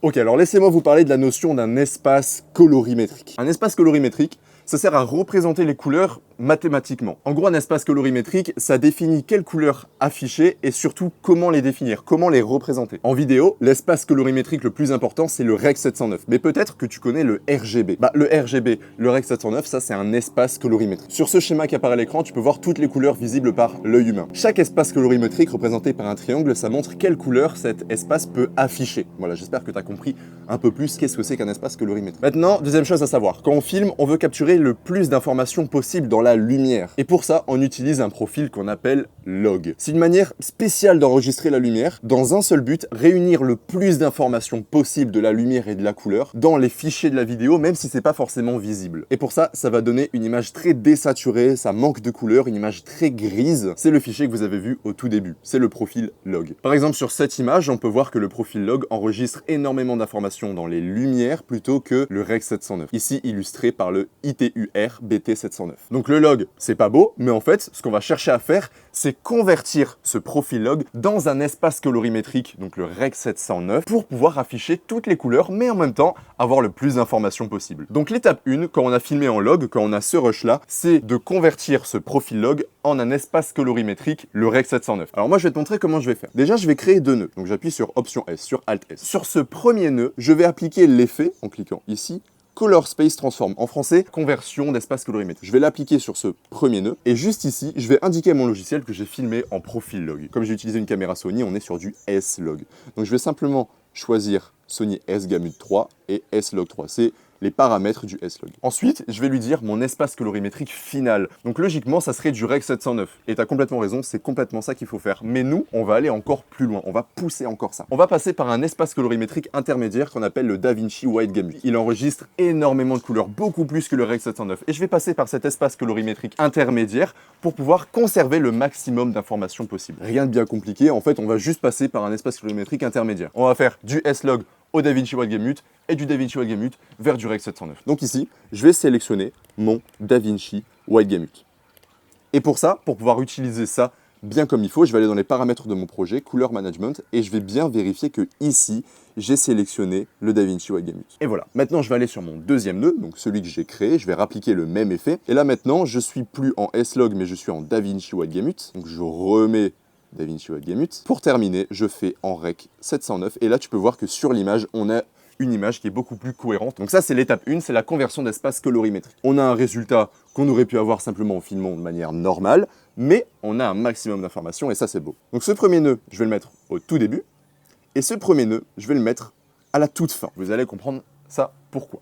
Ok, alors laissez-moi vous parler de la notion d'un espace colorimétrique. Un espace colorimétrique, ça sert à représenter les couleurs mathématiquement. En gros, un espace colorimétrique, ça définit quelles couleurs afficher et surtout comment les définir, comment les représenter. En vidéo, l'espace colorimétrique le plus important, c'est le Rec 709. Mais peut-être que tu connais le RGB. Le RGB, le Rec 709, ça c'est un espace colorimétrique. Sur ce schéma qui apparaît à l'écran, tu peux voir toutes les couleurs visibles par l'œil humain. Chaque espace colorimétrique représenté par un triangle, ça montre quelle couleur cet espace peut afficher. Voilà, j'espère que tu as compris un peu plus qu'est-ce que c'est qu'un espace colorimétrique. Maintenant, deuxième chose à savoir, quand on filme, on veut capturer le plus d'informations possible dans la lumière. Et pour ça, on utilise un profil qu'on appelle log. C'est une manière spéciale d'enregistrer la lumière dans un seul but, réunir le plus d'informations possible de la lumière et de la couleur dans les fichiers de la vidéo, même si c'est pas forcément visible. Et pour ça, ça va donner une image très désaturée, ça manque de couleur, une image très grise. C'est le fichier que vous avez vu au tout début, c'est le profil log. Par exemple, sur cette image, on peut voir que le profil log enregistre énormément d'informations dans les lumières plutôt que le Rec 709, ici illustré par le ITUR BT709. Donc le log, c'est pas beau, mais en fait, ce qu'on va chercher à faire, c'est convertir ce profil log dans un espace colorimétrique, donc le Rec 709, pour pouvoir afficher toutes les couleurs, mais en même temps, avoir le plus d'informations possible. Donc l'étape 1, quand on a filmé en log, quand on a ce rush-là, c'est de convertir ce profil log en un espace colorimétrique, le Rec 709. Alors moi, je vais te montrer comment je vais faire. Déjà, je vais créer deux nœuds. Donc j'appuie sur Option S, sur Alt S. Sur ce premier nœud, je vais appliquer l'effet, en cliquant ici, Color Space Transform, en français, conversion d'espace colorimétrique. Je vais l'appliquer sur ce premier nœud, et juste ici, je vais indiquer à mon logiciel que j'ai filmé en profil log. Comme j'ai utilisé une caméra Sony, on est sur du S-Log. Donc je vais simplement choisir Sony S-Gamut 3 et S-Log 3. C'est les paramètres du S-Log. Ensuite, je vais lui dire mon espace colorimétrique final. Donc logiquement, ça serait du Rec 709. Et tu as complètement raison, c'est complètement ça qu'il faut faire. Mais nous, on va aller encore plus loin, on va pousser encore ça. On va passer par un espace colorimétrique intermédiaire qu'on appelle le DaVinci Wide Gamut. Il enregistre énormément de couleurs, beaucoup plus que le Rec 709. Et je vais passer par cet espace colorimétrique intermédiaire pour pouvoir conserver le maximum d'informations possibles. Rien de bien compliqué, en fait, on va juste passer par un espace colorimétrique intermédiaire. On va faire du S-Log au DaVinci Wide Gamut et du DaVinci Wide Gamut vers du Rec 709. Donc ici, je vais sélectionner mon DaVinci Wide Gamut. Et pour ça, pour pouvoir utiliser ça bien comme il faut, je vais aller dans les paramètres de mon projet, Couleur Management, et je vais bien vérifier que ici, j'ai sélectionné le DaVinci Wide Gamut. Et voilà, maintenant je vais aller sur mon deuxième nœud, donc celui que j'ai créé, je vais rappliquer le même effet. Et là maintenant, je suis plus en S-Log, mais je suis en DaVinci Wide Gamut. Donc je remets DaVinci Wide Gamut. Pour terminer, je fais en Rec 709, et là tu peux voir que sur l'image, on a une image qui est beaucoup plus cohérente. Donc ça, c'est l'étape 1, c'est la conversion d'espace colorimétrique. On a un résultat qu'on aurait pu avoir simplement en filmant de manière normale, mais on a un maximum d'informations et ça, c'est beau. Donc ce premier nœud, je vais le mettre au tout début, et ce premier nœud, je vais le mettre à la toute fin. Vous allez comprendre ça pourquoi.